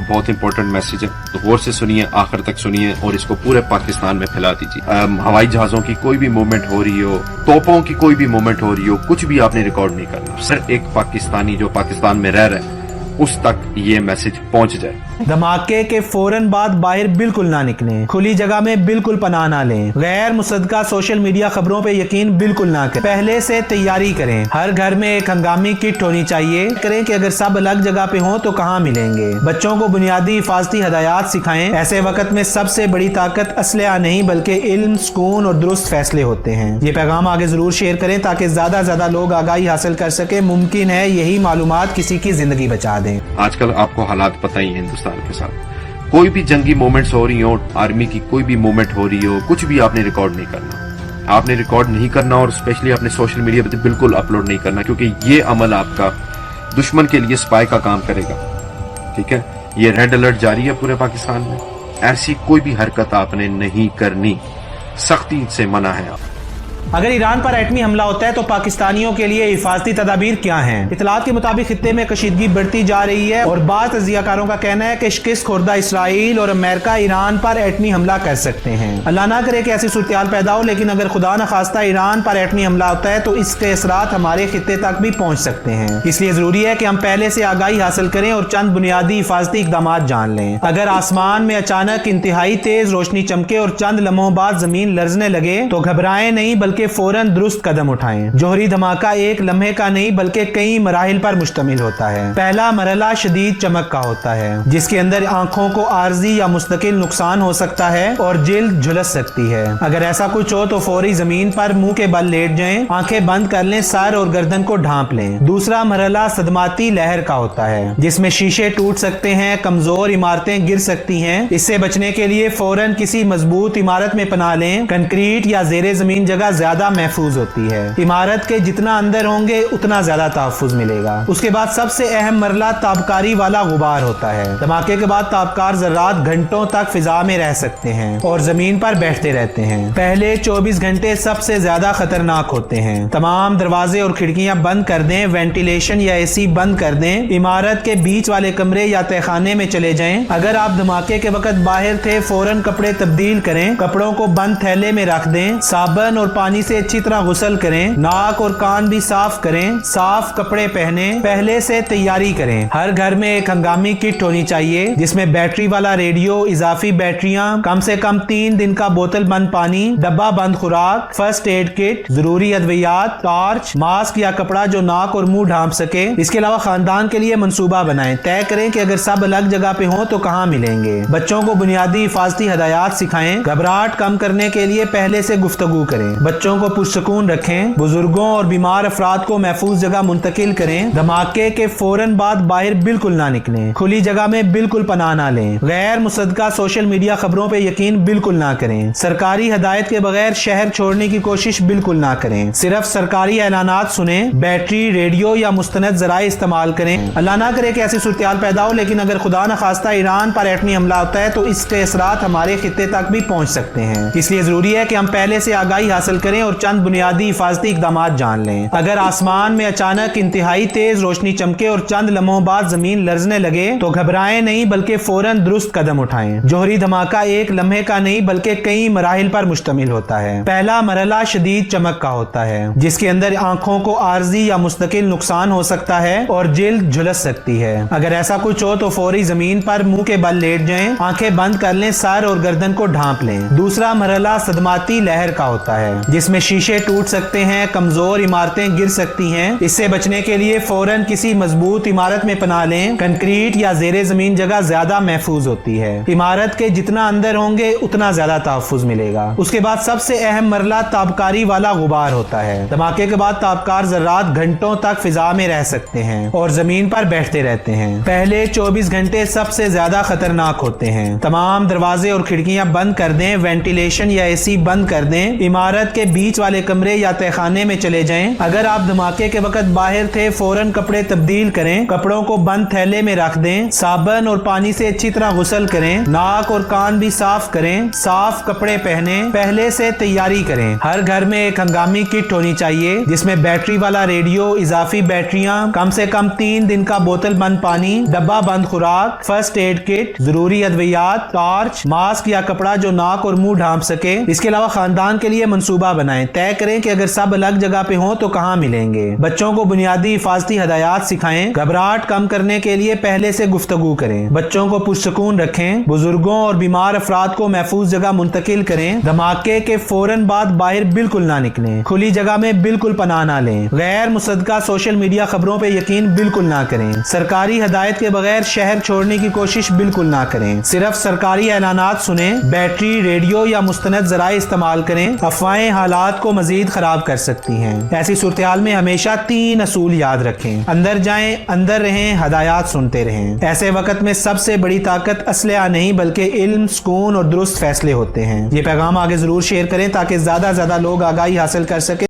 बहुत important message है, तो गौर से सुनिए, आखिर तक सुनिए और इसको पूरे पाकिस्तान में फैला दीजिए। हवाई जहाजों की कोई भी मूवमेंट हो रही हो, तोपों की कोई भी मूवमेंट हो रही हो, कुछ भी आपने रिकॉर्ड नहीं करना। सिर्फ एक पाकिस्तानी जो पाकिस्तान में रह रहा है उस तक ये मैसेज पहुंच जाए। धमाके के फौरन बाद बाहर बिल्कुल ना निकलें, खुली जगह में बिल्कुल पनाह ना लें, गैर मुसद्दका सोशल मीडिया खबरों पे यकीन बिल्कुल ना करें, पहले से तैयारी करें। हर घर में एक हंगामी किट होनी चाहिए। करें कि अगर सब अलग जगह पे हों तो कहाँ मिलेंगे। बच्चों को बुनियादी हिफाजती हदायत सिखाएं। ऐसे वक्त में सबसे बड़ी ताकत असलहा नहीं बल्कि इल्म, सुकून और दुरुस्त फैसले होते हैं। ये पैगाम आगे जरूर शेयर करें ताकि ज्यादा ज्यादा लोग आगाही हासिल कर सके। मुमकिन है यही मालूमात किसी की जिंदगी बचा दें। आजकल आपको हालात पता ही है हिंदुस्तान के साथ, कोई भी जंगी मूवमेंट्स हो रही हो, आर्मी की कोई भी मूवमेंट हो रही हो, कुछ भी आपने रिकॉर्ड नहीं करना। आपने रिकॉर्ड नहीं करना और स्पेशली अपने सोशल मीडिया पे बिल्कुल अपलोड नहीं करना, क्योंकि ये अमल आपका दुश्मन के लिए स्पाई का काम करेगा। ठीक है, ये रेड अलर्ट जारी है पूरे पाकिस्तान में। ऐसी कोई भी हरकत आपने नहीं करनी, सख्ती से मना है। अगर ईरान पर एटमी हमला होता है तो पाकिस्तानियों के लिए हिफाजती तदाबीर क्या हैं? इतलात के मुताबिक खित्ते में कशीदगी बढ़ती जा रही है और बाद तजियाकारों का कहना है कि शिकस्त खुर्दा इसराइल और अमेरिका ईरान पर एटमी हमला कर सकते हैं। अल्लाह ना करे कि ऐसी सूरत पैदा हो, लेकिन अगर खुदा न खास्ता ईरान पर एटमी हमला होता है तो इसके असरात हमारे खित्ते तक भी पहुंच सकते हैं। इसलिए जरूरी है कि हम पहले से आगाही हासिल करें और चंद बुनियादी हिफाजती इकदाम जान लें। अगर आसमान में अचानक इंतहाई तेज रोशनी चमके और चंद लम्हों बाद जमीन लर्जने लगे तो घबराएं नहीं बल्कि फौरन दुरुस्त कदम उठाएं। जोहरी धमाका एक लम्हे का नहीं बल्कि कई मराहिल पर मुश्तमिल होता है। पहला मरहला शदीद चमक का होता है, जिसके अंदर आंखों को आर्जी या मुस्तकिल नुकसान हो सकता है और जिल्द झुलस सकती है। अगर ऐसा कुछ हो तो फौरी जमीन पर मुंह के बल लेट जाएं, आंखें बंद कर लें, सर और गर्दन को ढांप लें। दूसरा मरहला सदमाती लहर का होता है, जिसमें शीशे टूट सकते हैं, कमजोर इमारतें गिर सकती हैं। इससे बचने के लिए फौरन किसी मजबूत इमारत में पनाह लें। कंक्रीट या जेरे जमीन जगह ज्यादा महफूज होती है। इमारत के जितना अंदर होंगे उतना ज्यादा तहफ्फुज मिलेगा। उसके बाद सबसे अहम मरला ताबकारी वाला गुबार होता है। धमाके के बाद ताबकार जर्रात घंटों तक फिजा में रह सकते हैं और जमीन पर बैठते रहते हैं। पहले 24 घंटे सबसे ज्यादा खतरनाक होते हैं। तमाम दरवाजे और खिड़कियां बंद कर दें, वेंटिलेशन या एसी बंद कर दें। इमारत के बीच वाले कमरे या तहखाने में चले जाएं। अगर आप धमाके के वक्त बाहर थे फौरन कपड़े तब्दील करें, कपड़ों को बंद थैले में रख दें, साबुन और पानी से अच्छी तरह गुसल करें, नाक और कान भी साफ करें, साफ कपड़े पहने, पहले से तैयारी करें। हर घर में एक हंगामी किट होनी चाहिए, जिसमें बैटरी वाला रेडियो, इजाफी बैटरियां, कम से कम 3 दिन का बोतल बंद पानी, डब्बा बंद खुराक, फर्स्ट एड किट, जरूरी अद्वियात, टॉर्च, मास्क या कपड़ा जो नाक और मुंह ढांप सके। इसके अलावा खानदान के लिए मंसूबा बनाएं। तय करें कि अगर सब अलग जगह पे हों तो कहाँ मिलेंगे। बच्चों को बुनियादी हिफाजती हदायत सिखाएं। घबराहट कम करने के लिए पहले से गुफ्तगू करें। बच्चों को पुरसुकून रखें। बुजुर्गों और बीमार अफराद को महफूज जगह मुंतकिल करें। धमाके के फौरन बाद बाहर बिल्कुल ना निकलें, खुली जगह में बिल्कुल पनाह ना लें। गैर मुसद्दका सोशल मीडिया खबरों पे यकीन बिल्कुल ना करें। सरकारी हदायत के बगैर शहर छोड़ने की कोशिश बिल्कुल ना करें। सिर्फ सरकारी ऐलानात सुने। बैटरी, रेडियो या मुस्तनद जराए इस्तेमाल करें। अल्लाह ना करे कि ऐसी सूरत पैदा हो, लेकिन अगर खुदा न खास्ता ईरान पर एटमी हमला होता है तो इसके असरात हमारे खित्ते तक भी पहुंच सकते हैं। इसलिए जरूरी है कि हम पहले से आगाही हासिल करें और चंद बुनियादी हिफाजती इकदाम जान लें। अगर आसमान में अचानक इंतहाई तेज रोशनी चमके और चंद लम्हों बाद जमीन लर्जने लगे तो घबराएं नहीं बल्कि फौरन दुरुस्त कदम उठाएं। जोहरी धमाका एक लम्हे का नहीं बल्कि कई मराहिल पर मुश्तमिल होता है। पहला मरहला शदीद चमक का होता है, जिसके अंदर आंखों को आर्जी या मुस्तकिल नुकसान हो सकता है और जिल्द झुलस सकती है। अगर ऐसा कुछ हो तो फौरी जमीन पर मुंह के बल लेट जाएं, आंखें बंद कर लें, सर और गर्दन को ढांप लें। दूसरा मरहला सदमाती लहर का होता है, जिसमें शीशे टूट सकते हैं, कमजोर इमारतें गिर सकती हैं। इससे बचने के लिए फौरन किसी मजबूत इमारत में पनाह लें। कंक्रीट या जेरे जमीन जगह ज्यादा महफूज होती है। इमारत के जितना अंदर होंगे उतना ज्यादा तहफ्फुज मिलेगा। उसके बाद सबसे अहम मरला ताबकारी वाला गुबार होता है। धमाके के बाद ताबकार जर्रात घंटों तक फिजा में रह सकते हैं और जमीन पर बैठते रहते हैं। पहले 24 घंटे सबसे ज्यादा खतरनाक होते हैं। तमाम दरवाजे और खिड़कियां बंद कर दें, वेंटिलेशन या एसी बंद कर दें। इमारत के बीच वाले कमरे या तहखाने में चले जाएं। अगर आप धमाके के वक्त बाहर थे, फौरन कपड़े तब्दील करें, कपड़ों को बंद थैले में रख दें, साबुन और पानी से अच्छी तरह गुस्ल करें, नाक और कान भी साफ करें, साफ कपड़े पहने, पहले से तैयारी करें। हर घर में एक हंगामी किट होनी चाहिए जिसमें बैटरी वाला रेडियो, इजाफी बैटरियां, कम से कम 3 दिन का बोतल बंद पानी, डब्बा बंद खुराक, फर्स्ट एड किट, जरूरी अद्वियात, टॉर्च, मास्क या कपड़ा जो नाक और मुंह ढांप सके। इसके अलावा खानदान के लिए मंसूबा बनाएं, तय करें कि अगर सब अलग जगह पे हों तो कहां मिलेंगे। बच्चों को बुनियादी हिफाजती हदायत सिखाएं, घबराहट कम करने के लिए पहले से गुफ्तगू करें, बच्चों को पुरसकून रखें, बुजुर्गों और बीमार अफराद को महफूज जगह मुंतकिल करें। धमाके के फौरन बाद बाहर बिल्कुल ना निकलें, खुली जगह में बिल्कुल पनाह ना लें, गैर मुसद्दका सोशल मीडिया खबरों पे यकीन बिल्कुल ना करें, सरकारी हदायत के बगैर शहर छोड़ने की कोशिश बिल्कुल ना करें, सिर्फ सरकारी ऐलानात सुने, बैटरी, रेडियो या मुस्तनद जराए इस्तेमाल करें। अफवाहें हालात को मजीद खराब कर सकती हैं। ऐसी सूरत में हमेशा 3 असूल याद रखें, अंदर जाएं, अंदर रहें, हदायत सुनते रहें। ऐसे वक्त में सबसे बड़ी ताकत असलहा नहीं बल्कि इल्म, सुकून और दुरुस्त फैसले होते हैं। ये पैगाम आगे जरूर शेयर करें ताकि ज्यादा लोग आगाही हासिल कर सके।